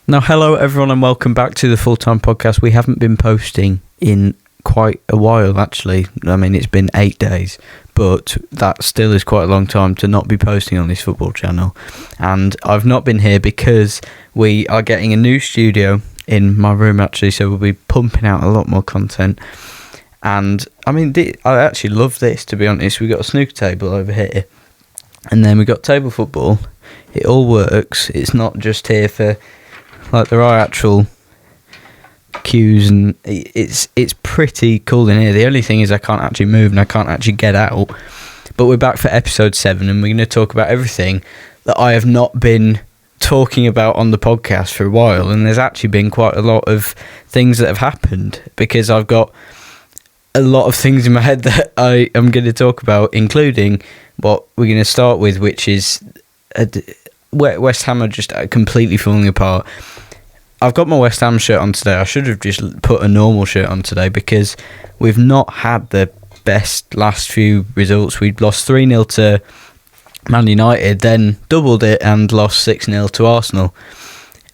Now, hello everyone and welcome back to the Full-Time Podcast. We haven't been posting in quite a while, actually. I mean, it's been 8 days, but that still is quite a long time to not be posting on this football channel. And I've not been here because we are getting a new studio in my room, actually, so we'll be pumping out a lot more content. And, I mean, I actually love this, to be honest. We've got a snooker table over here, and then we've got table football. It all works. It's not just here for... Like, there are actual queues, and it's pretty cool in here. The only thing is I can't actually move and I can't actually get out. But we're back for episode 7, and we're going to talk about everything that I have not been talking about on the podcast for a while. And there's actually been quite a lot of things that have happened, because I've got a lot of things in my head that I am going to talk about, including what we're going to start with, which is West Ham are just completely falling apart. I've got my West Ham shirt on today. I should have just put a normal shirt on today, because we've not had the best last few results. We'd lost 3-0 to Man United, then doubled it and lost 6-0 to Arsenal.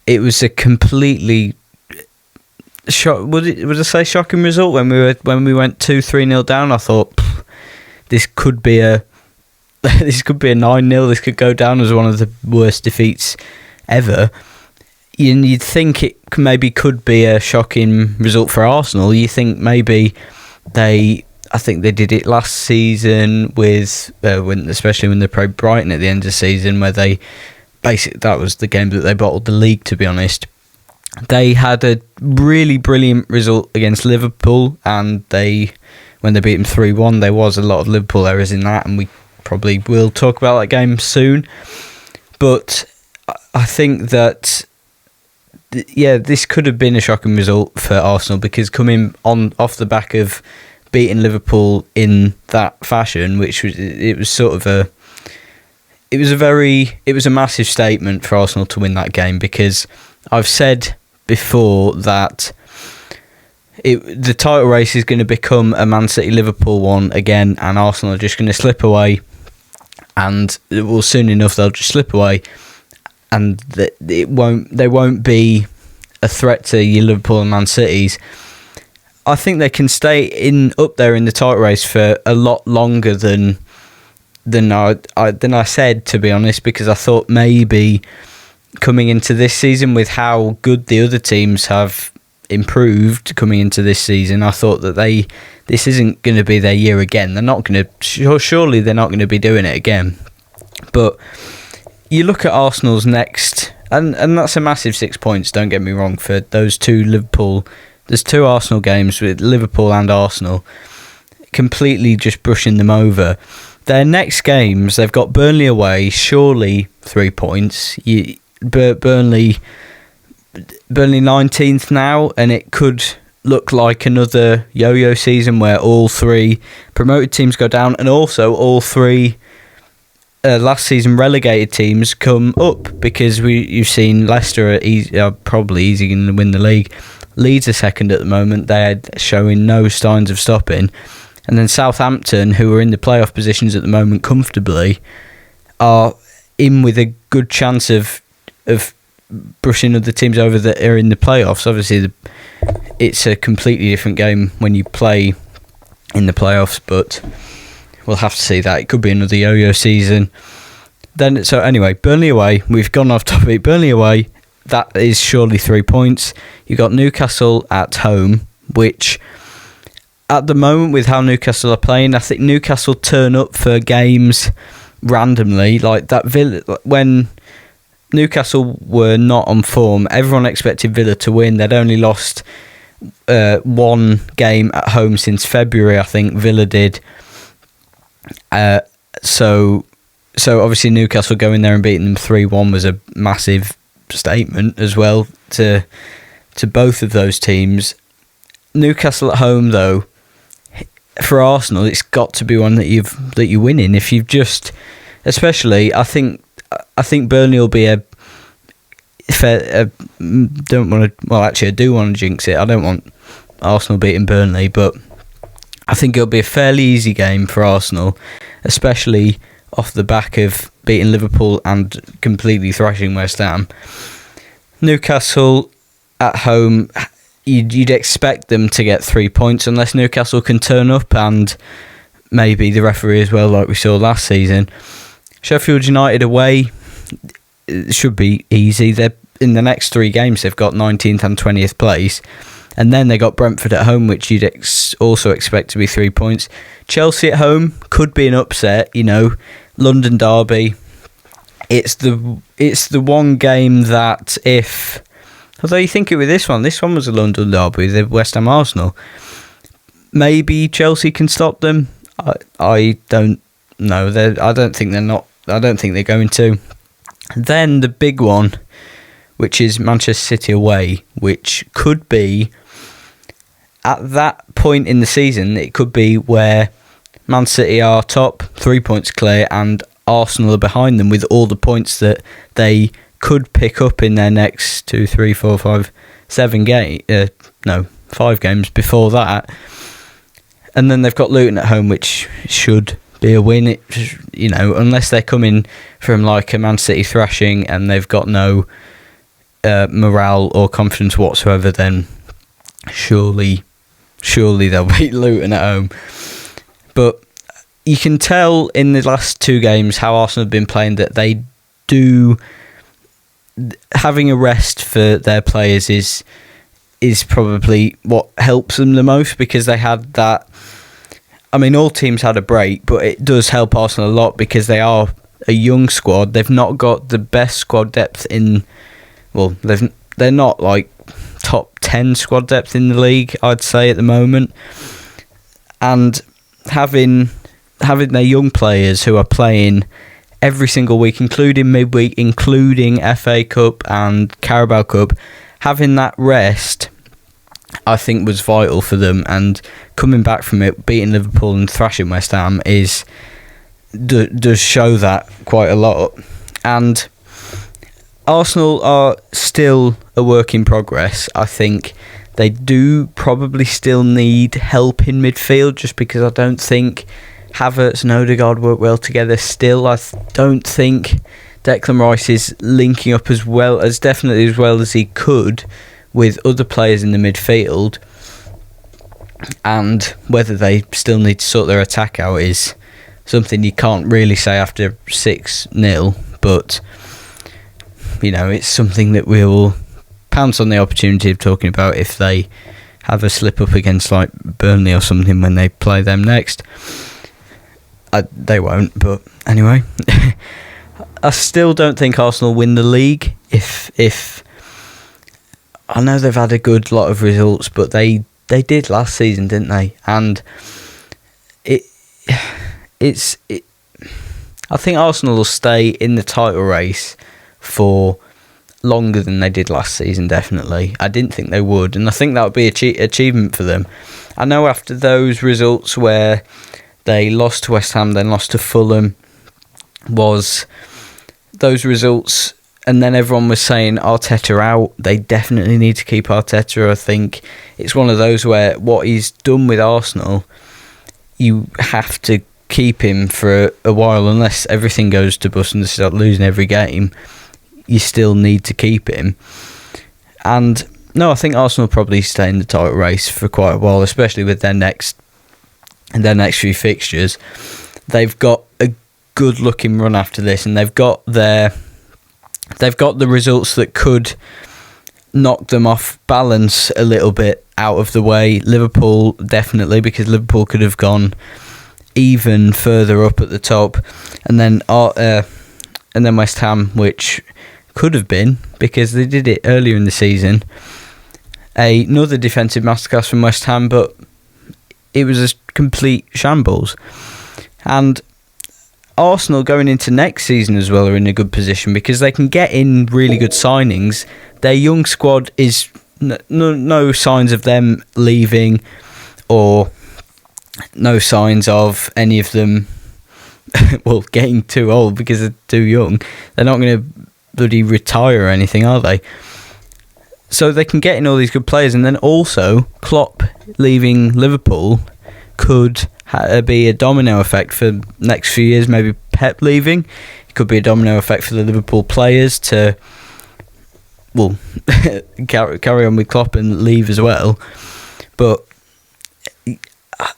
It was a completely would I say shocking result when we went 2-3-0 down. I thought this could be a 9-0. This could go down as one of the worst defeats ever. You'd think it maybe could be a shocking result for Arsenal. You think maybe I think they did it last season with especially when they played Brighton at the end of the season, where that was the game that they bottled the league, to be honest. They had a really brilliant result against Liverpool, and when they beat them 3-1, there was a lot of Liverpool errors in that, and we probably will talk about that game soon. But I think that this could have been a shocking result for Arsenal, because coming off the back of beating Liverpool in that fashion, which was a massive statement for Arsenal to win that game, because I've said before that the title race is going to become a Man City-Liverpool one again, and Arsenal are just going to slip away, and soon enough they'll just slip away, and they won't be a threat to your Liverpool and Man Cities. I think they can stay up there in the title race for a lot longer than I said, to be honest, because I thought maybe coming into this season, with how good the other teams have improved coming into this season, I thought that this isn't going to be their year again. They're not going to, surely they're not going to be doing it again. But you look at Arsenal's next, and that's a massive 6 points, don't get me wrong, for those two Liverpool. There's 2 Arsenal games with Liverpool and Arsenal, completely just brushing them over. Their next games, they've got Burnley away, surely 3 points. Burnley 19th now, and it could look like another yo-yo season where all 3 promoted teams go down, and also all 3 last season relegated teams come up, because you've seen Leicester are probably easy going to win the league. Leeds are second at the moment. They're showing no signs of stopping. And then Southampton, who are in the playoff positions at the moment comfortably, are in with a good chance of brushing other teams over that are in the playoffs. Obviously, it's a completely different game when you play in the playoffs, but we'll have to see that. It could be another yo-yo season. So anyway, Burnley away. We've gone off topic. Burnley away. That is surely 3 points. You got Newcastle at home, which at the moment, with how Newcastle are playing, I think Newcastle turn up for games randomly. Like that Villa, when Newcastle were not on form, everyone expected Villa to win. They'd only lost 1 game at home since February, I think Villa did. So obviously Newcastle going there and beating them 3-1 was a massive statement as well to both of those teams. Newcastle at home, though, for Arsenal, it's got to be one that you win in. If you've just, especially, I think Burnley will be a fair. Don't want to. Well, actually, I do want to jinx it. I don't want Arsenal beating Burnley, but I think it'll be a fairly easy game for Arsenal, especially off the back of beating Liverpool and completely thrashing West Ham. Newcastle at home, you'd expect them to get 3 points unless Newcastle can turn up and maybe the referee as well, like we saw last season. Sheffield United away, it should be easy. They're in the next 3 games, they've got 19th and 20th place. And then they got Brentford at home, which you'd also expect to be 3 points. Chelsea at home could be an upset, London derby. It's the one game that although you think it with this one was a London derby, the West Ham Arsenal. Maybe Chelsea can stop them. I don't know. I don't think they're going to. Then the big one, which is Manchester City away, which could be, at that point in the season, it could be where Man City are top, 3 points clear, and Arsenal are behind them with all the points that they could pick up in their next 2, 3, 4, 5, 7 5 games before that. And then they've got Luton at home, which should be a win. Unless they're coming from like a Man City thrashing and they've got no morale or confidence whatsoever, then surely they'll beat Luton at home. But you can tell in the last 2 games how Arsenal have been playing that they do. Having a rest for their players is probably what helps them the most, because they had that. I mean, all teams had a break, but it does help Arsenal a lot because they are a young squad. They've not got the best squad depth in. Well, they're not like top 10 squad depth in the league, I'd say, at the moment. And having their young players who are playing every single week, including midweek, including FA Cup and Carabao Cup, having that rest, I think, was vital for them. And coming back from it, beating Liverpool and thrashing West Ham does show that quite a lot. And Arsenal are still a work in progress. I think they do probably still need help in midfield, just because I don't think Havertz and Odegaard work well together still. I don't think Declan Rice is linking up as well as he could with other players in the midfield. And whether they still need to sort their attack out is something you can't really say after 6-0. But, it's something that we will pounce on the opportunity of talking about if they have a slip up against like Burnley or something when they play them next. They won't, but anyway. I still don't think Arsenal win the league. If I know they've had a good lot of results, but they did last season, didn't they? And I think Arsenal will stay in the title race for longer than they did last season, definitely. I didn't think they would, and I think that would be an achievement for them. I know after those results where they lost to West Ham, then lost to Fulham, was those results, and then everyone was saying Arteta out. They definitely need to keep Arteta. I think it's one of those where what he's done with Arsenal, you have to keep him for a while, unless everything goes to bust and they start losing every game. You still need to keep him. And no, I think Arsenal probably stay in the title race for quite a while, especially with their next few fixtures. They've got a good looking run after this, and they've got the results that could knock them off balance a little bit out of the way. Liverpool, definitely, because Liverpool could have gone even further up at the top, and then West Ham, which could have been, because they did it earlier in the season, another defensive masterclass from West Ham, but it was a complete shambles. And Arsenal going into next season as well are in a good position because they can get in really good signings. Their young squad is no signs of them leaving, or no signs of any of them getting too old because they're too young. They're not going to bloody retire or anything, are they? So they can get in all these good players, and then also Klopp leaving Liverpool could be a domino effect for the next few years. Maybe Pep leaving, it could be a domino effect for the Liverpool players to well, carry on with Klopp and leave as well. But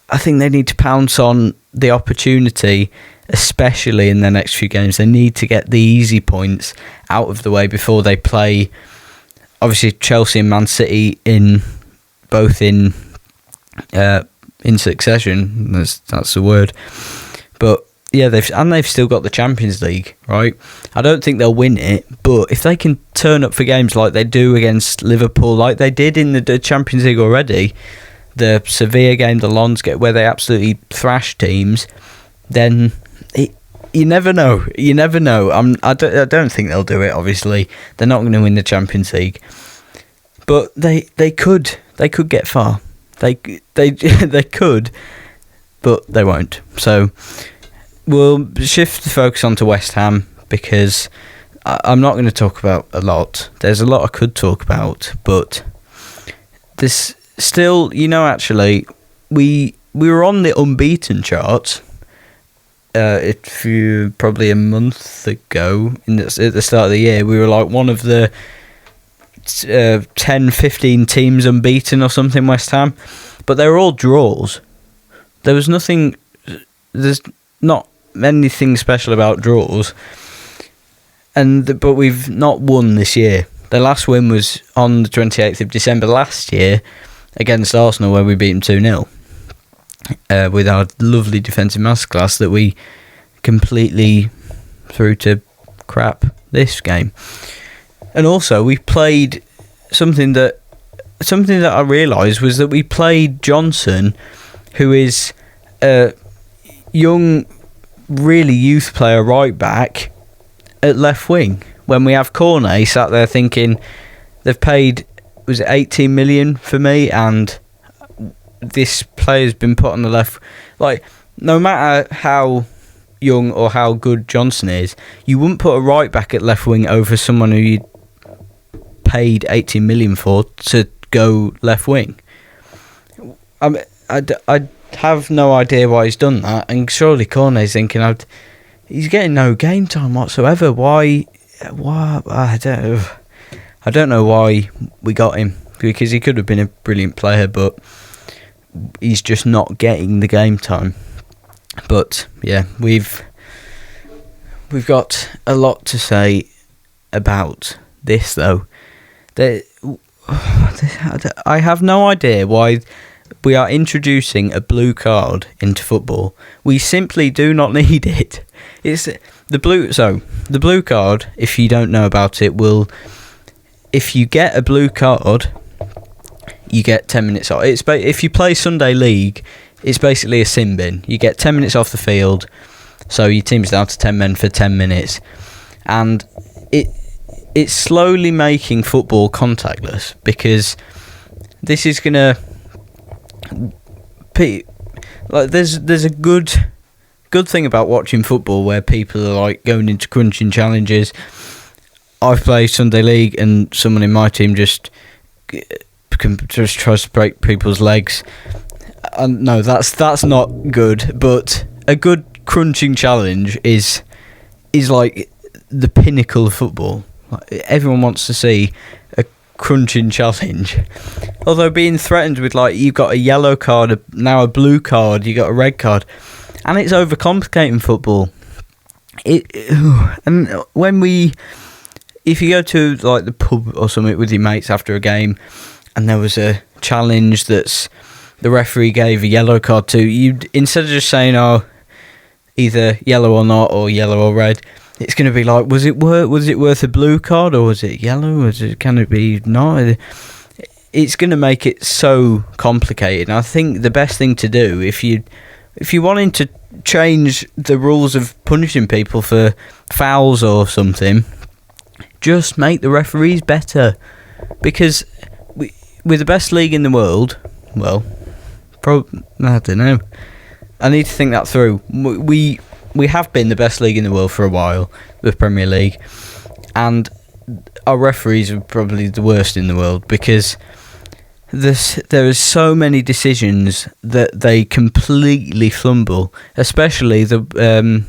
I think they need to pounce on the opportunity, especially in their next few games. They need to get the easy points out of the way before they play, obviously, Chelsea and Man City both in succession. That's the word. But yeah, they've still got the Champions League, right? I don't think they'll win it, but if they can turn up for games like they do against Liverpool, like they did in the Champions League already, the Sevilla game, the Lens game, where they absolutely thrashed teams, then you never know. You never know. I don't think they'll do it. Obviously, they're not going to win the Champions League, but they could get far. They could, but they won't. So we'll shift the focus onto West Ham, because I'm not going to talk about a lot. There's a lot I could talk about, but this still, actually, we were on the unbeaten chart probably a month ago, at the start of the year. We were like one of the 10-15 teams unbeaten or something, West Ham, but they were all draws. There's not anything special about draws, but we've not won this year. The last win was on the 28th of December last year against Arsenal, where we beat them 2-0 with our lovely defensive masterclass that we completely threw to crap this game. And also, we played something that I realised was that we played Johnson, who is a young, really youth player right back, at left wing, when we have Cornet sat there thinking they've paid, was it 18 million for me, and this player's been put on the left. Like, no matter how young or how good Johnson is, you wouldn't put a right back at left wing over someone who you paid 18 million for to go left wing. I have no idea why he's done that, and surely Cornet's thinking, he's getting no game time whatsoever. Why? I don't know why we got him, because he could have been a brilliant player, but he's just not getting the game time. But yeah, we've got a lot to say about this, though. I have no idea why we are introducing a blue card into football. We simply do not need it. It's the blue card, if you don't know about it, if you get a blue card, you get 10 minutes off. If you play Sunday League, it's basically a sin bin. You get 10 minutes off the field, so your team's down to 10 men for 10 minutes. And it's slowly making football contactless, because this is going to... Like, there's a good thing about watching football where people are like going into crunching challenges. I've played Sunday League and someone in my team just tries to break people's legs. And no, that's not good. But a good crunching challenge is like the pinnacle of football. Like, everyone wants to see a crunching challenge. Although being threatened with, like, you've got a yellow card, now a blue card, you got a red card, and it's overcomplicating football. And if you go to like the pub or something with your mates after a game, and there was a challenge that's the referee gave a yellow card to, you instead of just saying, oh, either yellow or not, or yellow or red, it's going to be like, was it worth a blue card, or was it yellow? Can it be not? It's going to make it so complicated. And I think the best thing to do, if you're wanting to change the rules of punishing people for fouls or something, just make the referees better. Because with the best league in the world, well, I don't know. I need to think that through. We have been the best league in the world for a while, the Premier League, and our referees are probably the worst in the world, because there are so many decisions that they completely fumble. Especially the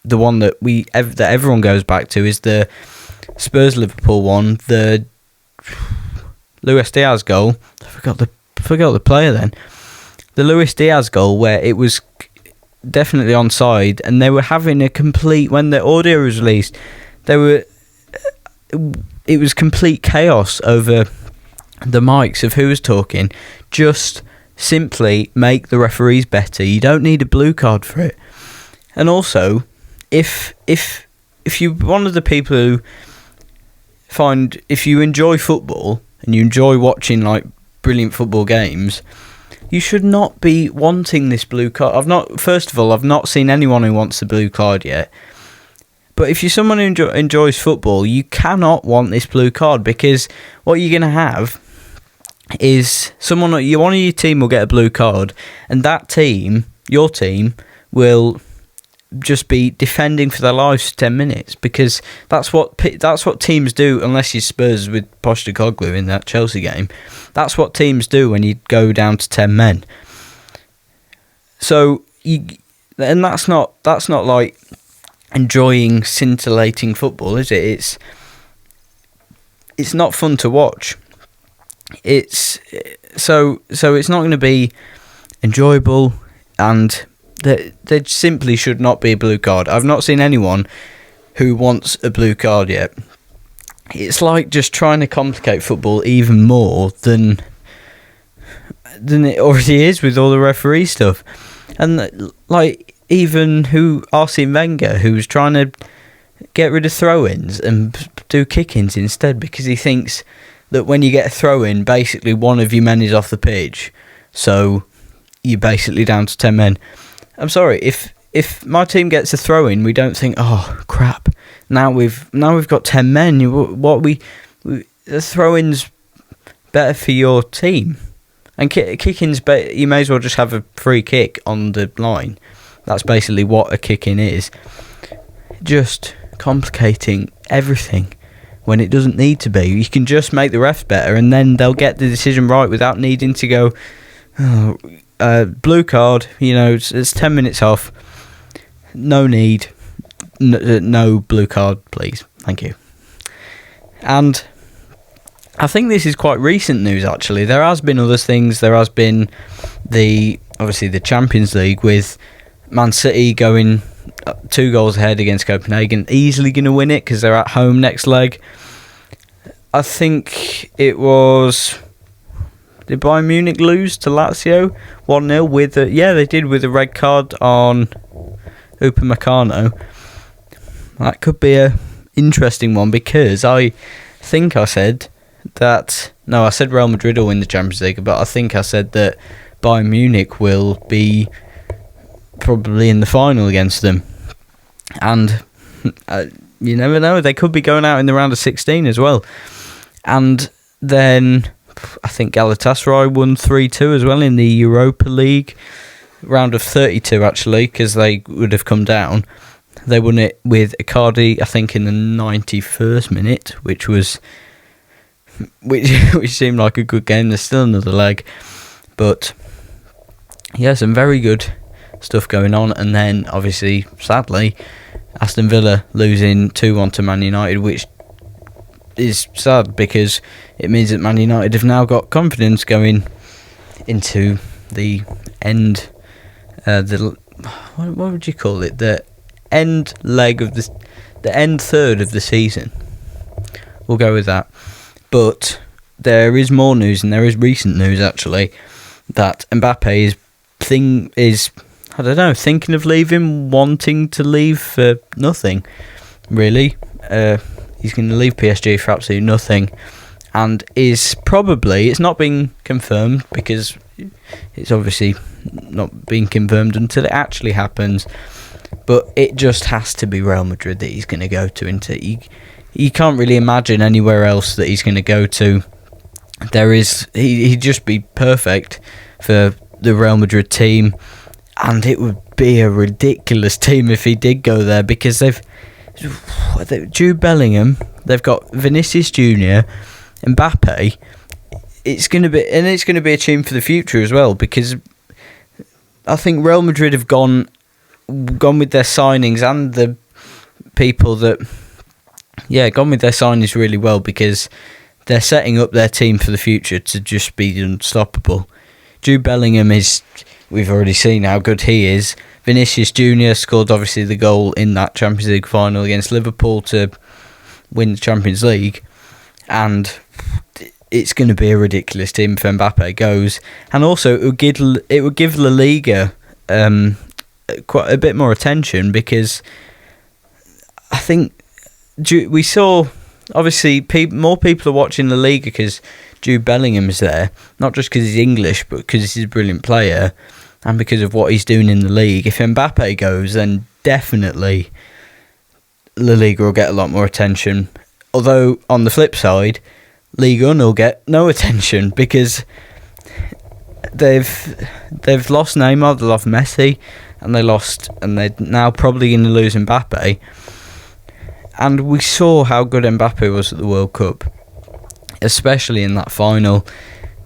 one that everyone goes back to is the Spurs Liverpool one, the Luis Diaz goal. I forgot the player then. The Luis Diaz goal where it was definitely onside, and they were having a complete, when the audio was released, it was complete chaos over the mics of who was talking. Just simply make the referees better. You don't need a blue card for it. And also, if you're one of the people who if you enjoy football and you enjoy watching like brilliant football games, you should not be wanting this blue card. I've not seen anyone who wants the blue card yet. But if you're someone who enjoys football, you cannot want this blue card, because what you're going to have is one of your team will get a blue card, and that team, your team, will just be defending for their lives for 10 minutes, because that's what teams do, unless you're Spurs with Postecoglou in that Chelsea game. That's what teams do when you go down to 10 men. So that's not like enjoying scintillating football, is it? It's not fun to watch. It's so it's not going to be enjoyable, and there simply should not be a blue card. I've not seen anyone who wants a blue card yet. It's like just trying to complicate football even more than it already is with all the referee stuff. And like even Arsene Wenger, who's trying to get rid of throw-ins and do kick-ins instead, because he thinks that when you get a throw-in, basically one of your men is off the pitch, so you're basically down to 10 men. I'm sorry, if my team gets a throw-in, we don't think, oh crap, now we've got 10 men. The throw-in's better for your team, and kick-ins, you may as well just have a free kick on the line. That's basically what a kick-in is. Just complicating everything when it doesn't need to be. You can just make the refs better, and then they'll get the decision right without needing to go, blue card, it's 10 minutes off. No need. No blue card, please. Thank you. And I think this is quite recent news, actually. There has been other things. There has been obviously the Champions League, with Man City going 2 goals ahead against Copenhagen, easily going to win it because they're at home next leg. I think it was... Did Bayern Munich lose to Lazio 1-0 with they did, with a red card on Upamecano. That could be a interesting one, because I think I said that... No, I said Real Madrid will win the Champions League, but I think I said that Bayern Munich will be probably in the final against them. And you never know, they could be going out in the round of 16 as well. And then I think Galatasaray won 3-2 as well in the Europa League, round of 32 actually, because they would have come down. They won it with Icardi, I think, in the 91st minute, which seemed like a good game. There's still another leg, but yeah, some very good stuff going on. And then obviously, sadly, Aston Villa losing 2-1 to Man United, which is sad, because it means that Man United have now got confidence going into the end, what would you call it, the end leg of the end third of the season. We'll go with that. But there is more news, and there is recent news actually, that Mbappe is thinking of leaving, wanting to leave for nothing, really. He's going to leave PSG for absolutely nothing, and it's not been confirmed, because it's obviously not been confirmed until it actually happens, but it just has to be Real Madrid that he's going to go to. You can't really imagine anywhere else that he's going to go to. He'd just be perfect for the Real Madrid team, and it would be a ridiculous team if he did go there, because they've Jude Bellingham, they've got Vinicius Junior, Mbappe. It's going to be a team for the future as well, because I think Real Madrid have gone with their signings, and the people that gone with their signings really well, because they're setting up their team for the future to just be unstoppable. Jude Bellingham we've already seen how good he is. Vinicius Jr. scored obviously the goal in that Champions League final against Liverpool to win the Champions League, and it's going to be a ridiculous team if Mbappe goes. And also it would give La Liga quite a bit more attention, because I think we saw obviously more people are watching La Liga because Jude Bellingham is there, not just because he's English, but because he's a brilliant player and because of what he's doing in the league. If Mbappe goes, then definitely La Liga will get a lot more attention. Although on the flip side, Ligue 1 will get no attention, because they've lost Neymar, they lost Messi, and they're now probably going to lose Mbappe. And we saw how good Mbappe was at the World Cup, especially in that final,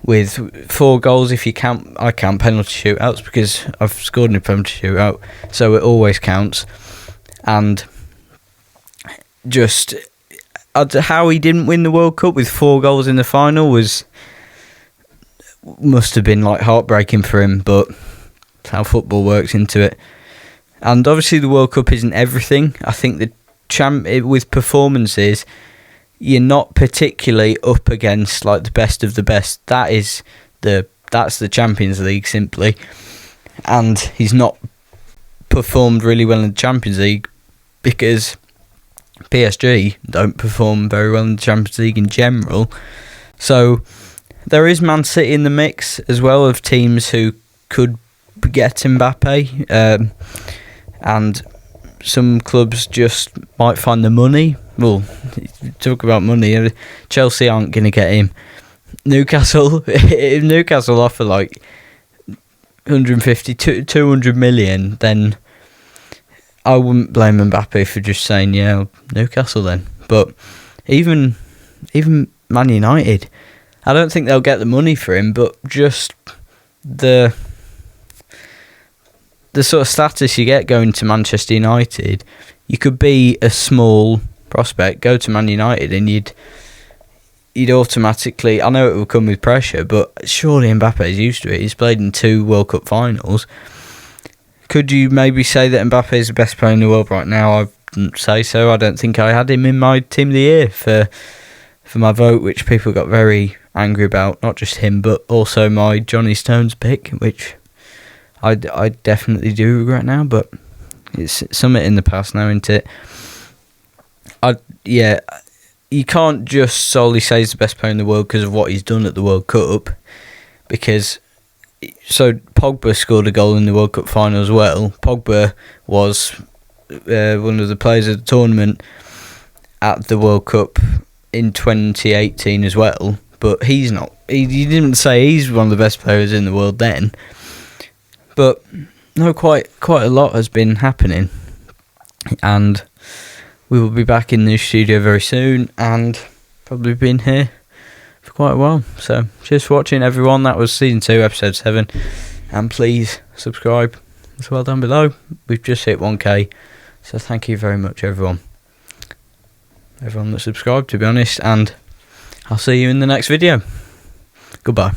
with 4 goals. If you count, I count penalty shootouts because I've scored in a penalty shootout, so it always counts. And just how he didn't win the World Cup with 4 goals in the final must have been like heartbreaking for him, but it's how football works into it. And obviously the World Cup isn't everything. I think with performances, you're not particularly up against like the best of the best. That's the Champions League simply, and he's not performed really well in the Champions League because PSG don't perform very well in the Champions League in general. So there is Man City in the mix as well, of teams who could get Mbappe, and some clubs just might find the money. Well, talk about money, Chelsea aren't going to get him. Newcastle, if Newcastle offer like 150, 200 million, then I wouldn't blame Mbappe for just saying, yeah, Newcastle then. But even Man United, I don't think they'll get the money for him, but just the sort of status you get going to Manchester United, you could be a small prospect, go to Man United, and you'd automatically, I know it will come with pressure, but surely Mbappe is used to it. He's played in 2 World Cup finals. Could you maybe say that Mbappe is the best player in the world right now? I wouldn't say so. I don't think I had him in my team of the year for my vote, which people got very angry about. Not just him, but also my Johnny Stones pick, which I definitely do regret now, but it's something in the past now, isn't it? You can't just solely say he's the best player in the world because of what he's done at the World Cup, because Pogba scored a goal in the World Cup final as well. Pogba was one of the players of the tournament at the World Cup in 2018 as well, but he's not. You didn't say he's one of the best players in the world then. But no, quite a lot has been happening, and we will be back in the studio very soon, and probably been here for quite a while. So cheers for watching, everyone. That was season 2, episode 7, and please subscribe as well down below. We've just hit 1k, so thank you very much, everyone that subscribed, to be honest, and I'll see you in the next video. Goodbye.